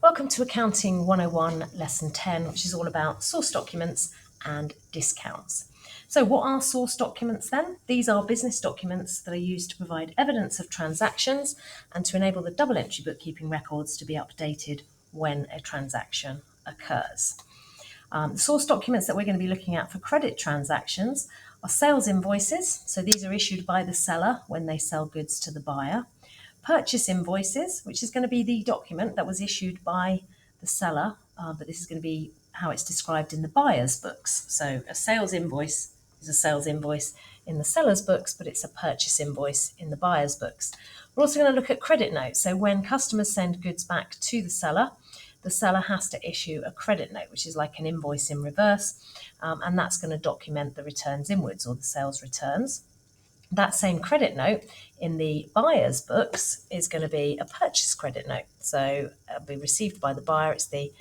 Welcome to Accounting 101 Lesson 10, which is all about source documents and discounts. So what are source documents then? These are business documents that are used to provide evidence of transactions and to enable the double entry bookkeeping records to be updated when a transaction occurs. The source documents that we're going to be looking at for credit transactions are sales invoices. So these are issued by the seller when they sell goods to the buyer. Purchase invoices, which is going to be the document that was issued by the seller, but this is going to be how it's described in the buyer's books. So a sales invoice is a sales invoice in the seller's books, but it's a purchase invoice in the buyer's books. We're also going to look at credit notes. So when customers send goods back to the seller has to issue a credit note, which is like an invoice in reverse, and that's going to document the returns inwards or the sales returns. That same credit note in the buyer's books is going to be a purchase credit note. So it'll be received by the buyer. It's the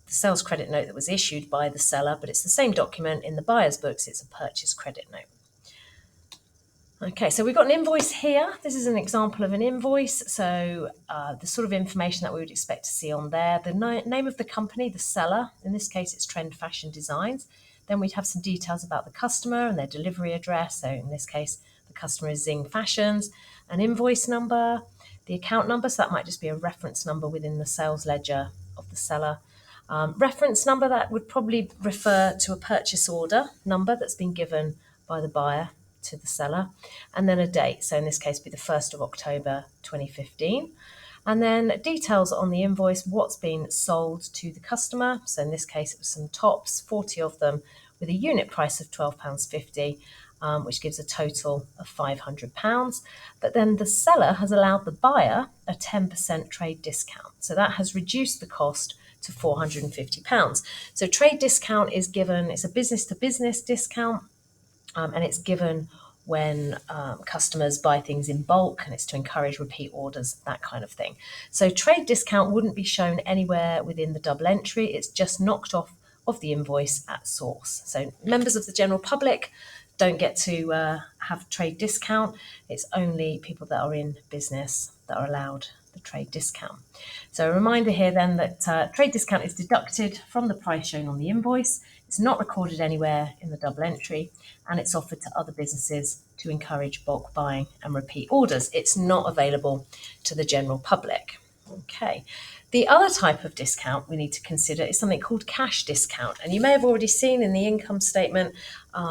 sales credit note that was issued by the seller, but it's the same document in the buyer's books. It's a purchase credit note. Okay, so we've got an invoice here. This is an example of an invoice. So the sort of information that we would expect to see on there, the name of the company, the seller, in this case it's Trend Fashion Designs. Then we'd have some details about the customer and their delivery address. So in this case, the customer is Zing Fashions, an invoice number, the account number. So that might just be a reference number within the sales ledger of the seller. Reference number, that would probably refer to a purchase order number that's been given by the buyer to the seller, and then a date. So in this case, be the 1st of October 2015. And then details on the invoice, what's been sold to the customer. So in this case, it was some tops, 40 of them, with a unit price of £12.50, which gives a total of £500. But then the seller has allowed the buyer a 10% trade discount. So that has reduced the cost to £450. So trade discount is given, it's a business-to-business discount, and it's given when customers buy things in bulk, and it's to encourage repeat orders, that kind of thing. So trade discount wouldn't be shown anywhere within the double entry. It's just knocked off of the invoice at source. So members of the general public don't get to have trade discount. It's only people that are in business that are allowed the trade discount. So a reminder here then that trade discount is deducted from the price shown on the invoice. It's not recorded anywhere in the double entry, and it's offered to other businesses to encourage bulk buying and repeat orders. It's not available to the general public. Okay. The other type of discount we need to consider is something called cash discount. And you may have already seen in the income statement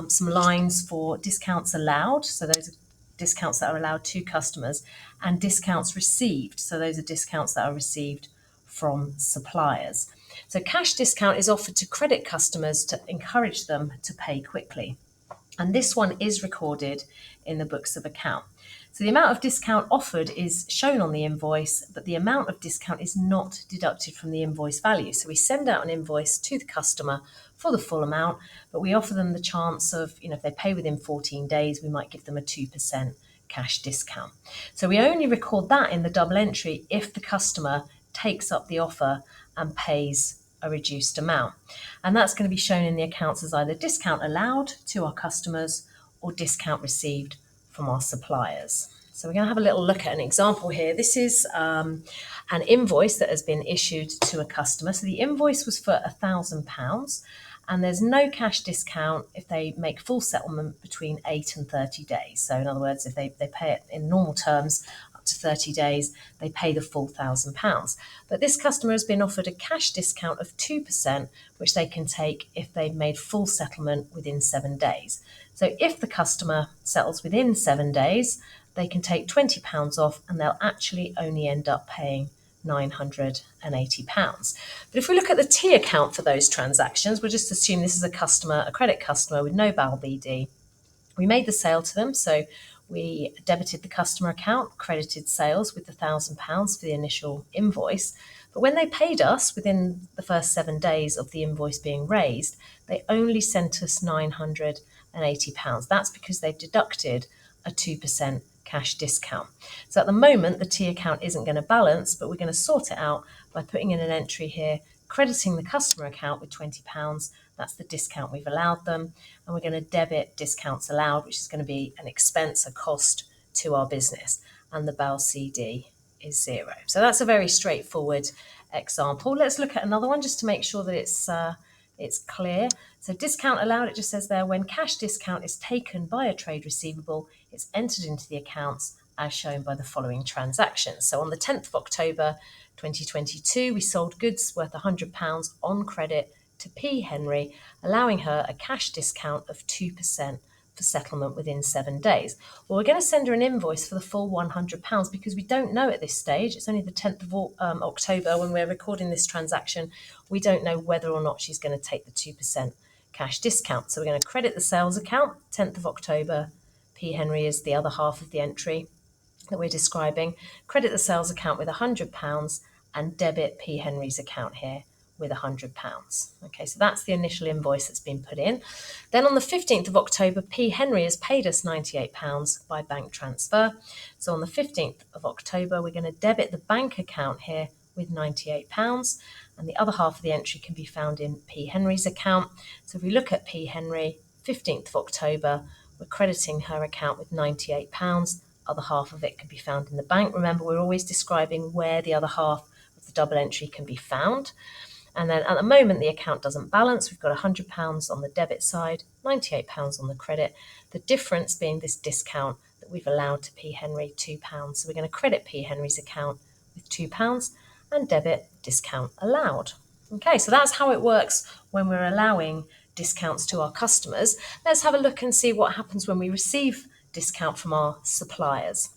some lines for discounts allowed. So those are discounts that are allowed to customers, and discounts received. So those are discounts that are received from suppliers. So cash discount is offered to credit customers to encourage them to pay quickly. And this one is recorded in the books of account. So the amount of discount offered is shown on the invoice, but the amount of discount is not deducted from the invoice value. So we send out an invoice to the customer for the full amount, but we offer them the chance of, if they pay within 14 days, we might give them a 2% cash discount. So we only record that in the double entry if the customer takes up the offer and pays a reduced amount. And that's going to be shown in the accounts as either discount allowed to our customers or discount received from our suppliers. So we're going to have a little look at an example here. This is an invoice that has been issued to a customer. So the invoice was for £1,000, and there's no cash discount if they make full settlement between 8 and 30 days. So in other words, if they pay it in normal terms up to 30 days, they pay the full £1,000. But this customer has been offered a cash discount of 2%, which they can take if they've made full settlement within 7 days. So if the customer settles within 7 days, they can take £20 off, and they'll actually only end up paying £980. But if we look at the T account for those transactions, we'll just assume this is a credit customer with no BAL BD. We made the sale to them, so we debited the customer account, credited sales with the £1,000 for the initial invoice. But when they paid us within the first 7 days of the invoice being raised, they only sent us £980. That's because they've deducted a 2% cash discount. So at the moment, the T account isn't going to balance, but we're going to sort it out by putting in an entry here, crediting the customer account with £20. That's the discount we've allowed them. And we're going to debit discounts allowed, which is going to be an expense, a cost to our business. And the BAL CD is 0. So that's a very straightforward example. Let's look at another one just to make sure that it's clear. So discount allowed, it just says there, when cash discount is taken by a trade receivable, it's entered into the accounts as shown by the following transactions. So on the 10th of October 2022, we sold goods worth £100 on credit to P. Henry, allowing her a cash discount of 2% for settlement within 7 days. Well, we're going to send her an invoice for the full £100 because we don't know at this stage. It's only the 10th of October when we're recording this transaction. We don't know whether or not she's going to take the 2% cash discount. So we're going to credit the sales account, 10th of October. P. Henry is the other half of the entry that we're describing. Credit the sales account with £100 and debit P. Henry's account here with £100. Okay, so that's the initial invoice that's been put in. Then on the 15th of October, P. Henry has paid us £98 by bank transfer. So on the 15th of October, we're going to debit the bank account here with £98, and the other half of the entry can be found in P. Henry's account. So if we look at P. Henry, 15th of October, we're crediting her account with £98. Other half of it can be found in the bank. Remember, we're always describing where the other half of the double entry can be found. And then at the moment, the account doesn't balance. We've got £100 on the debit side, £98 on the credit. The difference being this discount that we've allowed to P. Henry, £2. So we're going to credit P. Henry's account with £2 and debit discount allowed. Okay, so that's how it works when we're allowing discounts to our customers. Let's have a look and see what happens when we receive discount from our suppliers.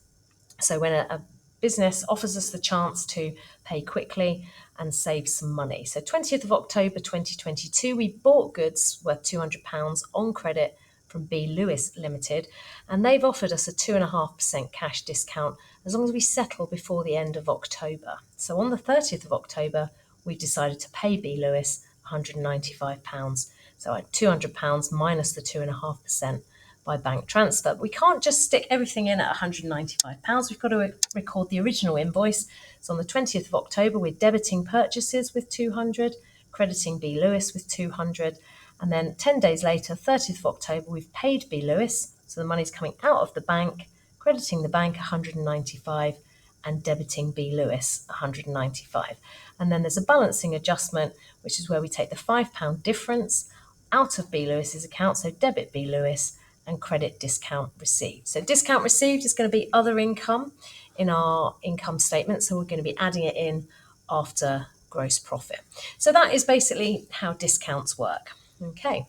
So when a business offers us the chance to pay quickly and save some money. So 20th of October 2022, we bought goods worth £200 on credit from B. Lewis Limited, and they've offered us a 2.5% cash discount as long as we settle before the end of October. So on the 30th of October, we decided to pay B. Lewis £195. So at £200 minus the 2.5% by bank transfer. But we can't just stick everything in at £195. We've got to record the original invoice. So on the 20th of October, we're debiting purchases with £200, crediting B. Lewis with £200. And then 10 days later, 30th of October, we've paid B. Lewis. So the money's coming out of the bank, crediting the bank £195 and debiting B. Lewis £195. And then there's a balancing adjustment, which is where we take the £5 difference out of B. Lewis's account, so debit B. Lewis and credit discount received. So discount received is going to be other income in our income statement, so we're going to be adding it in after gross profit. So that is basically how discounts work. Okay.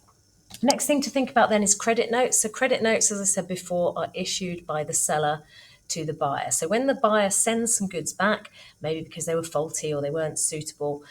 Next thing to think about then is credit notes. So credit notes, as I said before, are issued by the seller to the buyer. So when the buyer sends some goods back, maybe because they were faulty or they weren't suitable,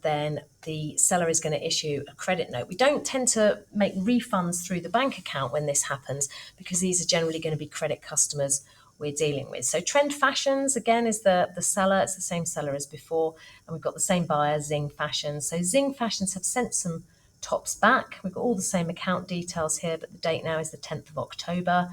then the seller is going to issue a credit note. We don't tend to make refunds through the bank account when this happens because these are generally going to be credit customers we're dealing with. So Trend Fashions, again, is the seller. It's the same seller as before. And we've got the same buyer, Zing Fashions. So Zing Fashions have sent some tops back. We've got all the same account details here, but the date now is the 10th of October.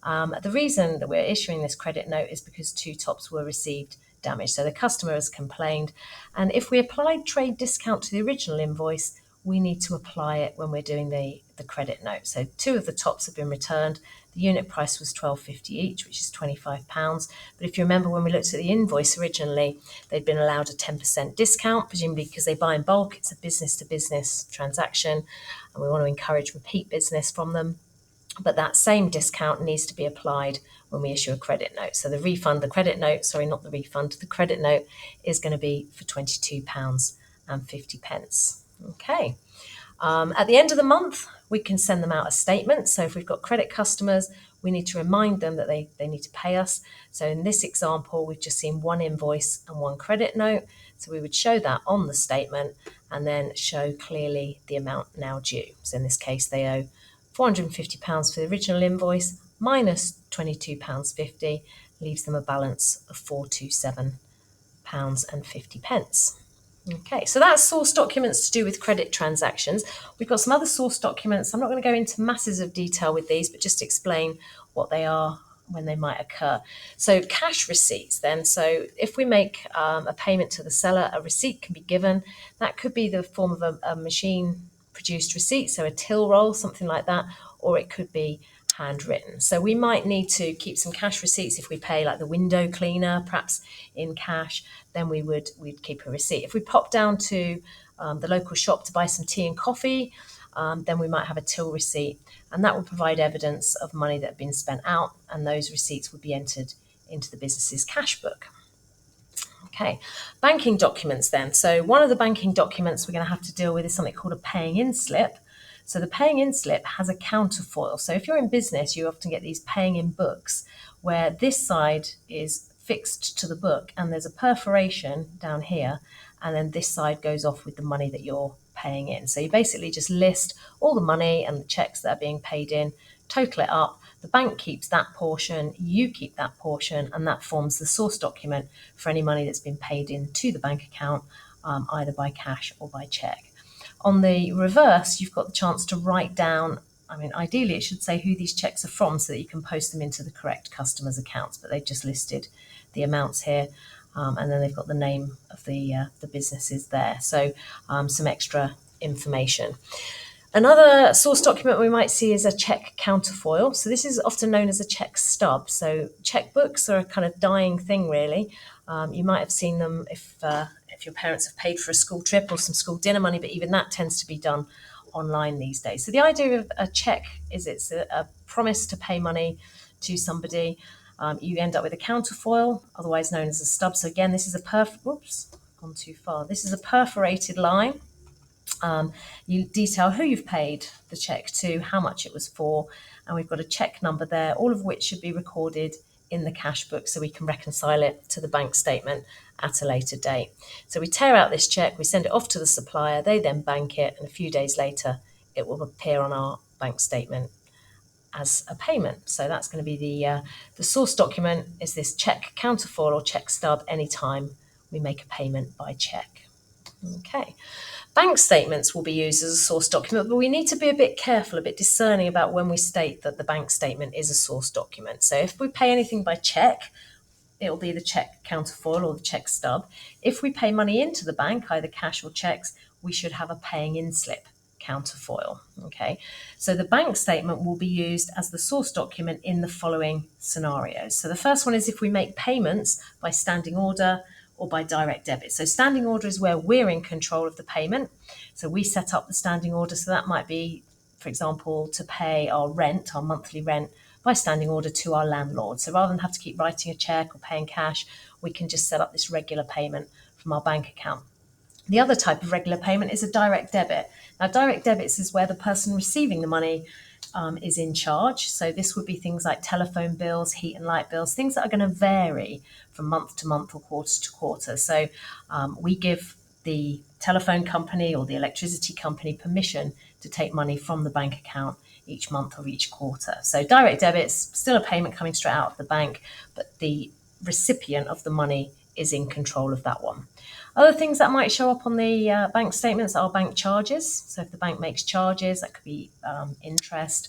The reason that we're issuing this credit note is because 2 tops were received damaged. So the customer has complained. And if we applied trade discount to the original invoice, we need to apply it when we're doing the credit note. So 2 of the tops have been returned. The unit price was £12.50 each, which is £25. But if you remember when we looked at the invoice originally, they'd been allowed a 10% discount, presumably because they buy in bulk. It's a business-to-business transaction, and we want to encourage repeat business from them. But that same discount needs to be applied when we issue a credit note. So the credit note is going to be for £22.50. Okay. At the end of the month, we can send them out a statement. So if we've got credit customers, we need to remind them that they need to pay us. So in this example, we've just seen 1 invoice and 1 credit note. So we would show that on the statement and then show clearly the amount now due. So in this case, they owe £450 for the original invoice minus £22.50 leaves them a balance of £427.50. Okay, so that's source documents to do with credit transactions. We've got some other source documents. I'm not going to go into masses of detail with these, but just explain what they are, when they might occur. So cash receipts then. So if we make a payment to the seller, a receipt can be given. That could be the form of a machine produced receipt, so a till roll, something like that, or it could be handwritten. So we might need to keep some cash receipts if we pay like the window cleaner, perhaps in cash, then we'd keep a receipt. If we pop down to the local shop to buy some tea and coffee, then we might have a till receipt, and that would provide evidence of money that had been spent out, and those receipts would be entered into the business's cash book. Okay, banking documents then. So one of the banking documents we're going to have to deal with is something called a paying in slip. So the paying in slip has a counterfoil. So if you're in business, you often get these paying in books where this side is fixed to the book and there's a perforation down here, and then this side goes off with the money that you're paying in. So you basically just list all the money and the checks that are being paid in, total it up. The bank keeps that portion, you keep that portion, and that forms the source document for any money that's been paid into the bank account, either by cash or by check. On the reverse, you've got the chance to write down, ideally it should say who these checks are from so that you can post them into the correct customer's accounts, but they've just listed the amounts here, and then they've got the name of the businesses there. So some extra information. Another source document we might see is a check counterfoil. So this is often known as a check stub. So checkbooks are a kind of dying thing, really. You might have seen them if your parents have paid for a school trip or some school dinner money, but even that tends to be done online these days. So the idea of a check is it's a promise to pay money to somebody. You end up with a counterfoil, otherwise known as a stub. So again, this is gone too far. This is a perforated line. You detail who you've paid the check to, how much it was for, and we've got a check number there, all of which should be recorded in the cash book so we can reconcile it to the bank statement at a later date. So we tear out this check, we send it off to the supplier, they then bank it, and a few days later it will appear on our bank statement as a payment. So that's going to be the source document is this check counterfoil or check stub anytime we make a payment by check. Okay. Bank statements will be used as a source document, but we need to be a bit careful, a bit discerning about when we state that the bank statement is a source document. So if we pay anything by check, it'll be the check counterfoil or the check stub. If we pay money into the bank, either cash or checks, we should have a paying in slip counterfoil. Okay, so the bank statement will be used as the source document in the following scenarios. So the first one is if we make payments by standing order or by direct debit. So standing order is where we're in control of the payment. So we set up the standing order. So that might be, for example, to pay our rent, our monthly rent, by standing order to our landlord. So rather than have to keep writing a check or paying cash, we can just set up this regular payment from our bank account. The other type of regular payment is a direct debit. Now, direct debits is where the person receiving the money is in charge. So this would be things like telephone bills, heat and light bills, things that are going to vary from month to month or quarter to quarter. So we give the telephone company or the electricity company permission to take money from the bank account each month or each quarter. So direct debits, still a payment coming straight out of the bank, but the recipient of the money is in control of that one. Other things that might show up on the bank statements are bank charges. So if the bank makes charges, that could be interest,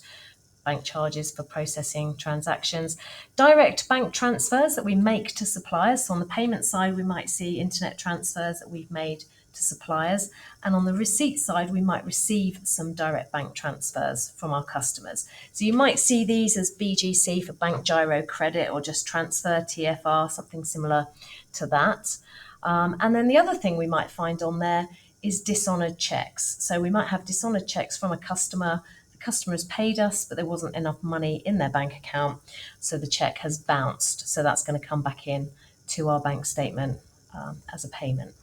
bank charges for processing transactions. Direct bank transfers that we make to suppliers. So on the payment side, we might see internet transfers that we've made to suppliers. And on the receipt side, we might receive some direct bank transfers from our customers. So you might see these as BGC for bank gyro credit or just transfer TFR, something similar to that. And then the other thing we might find on there is dishonored checks. So we might have dishonored checks from a customer. The customer has paid us, but there wasn't enough money in their bank account, so the check has bounced. So that's going to come back in to our bank statement as a payment.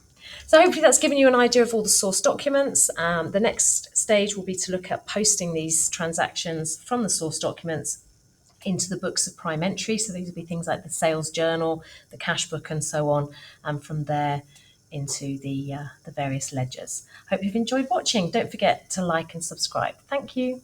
So hopefully that's given you an idea of all the source documents. The next stage will be to look at posting these transactions from the source documents into the books of prime entry. So these will be things like the sales journal, the cash book, and so on, and from there into the various ledgers. Hope you've enjoyed watching. Don't forget to like and subscribe. Thank you.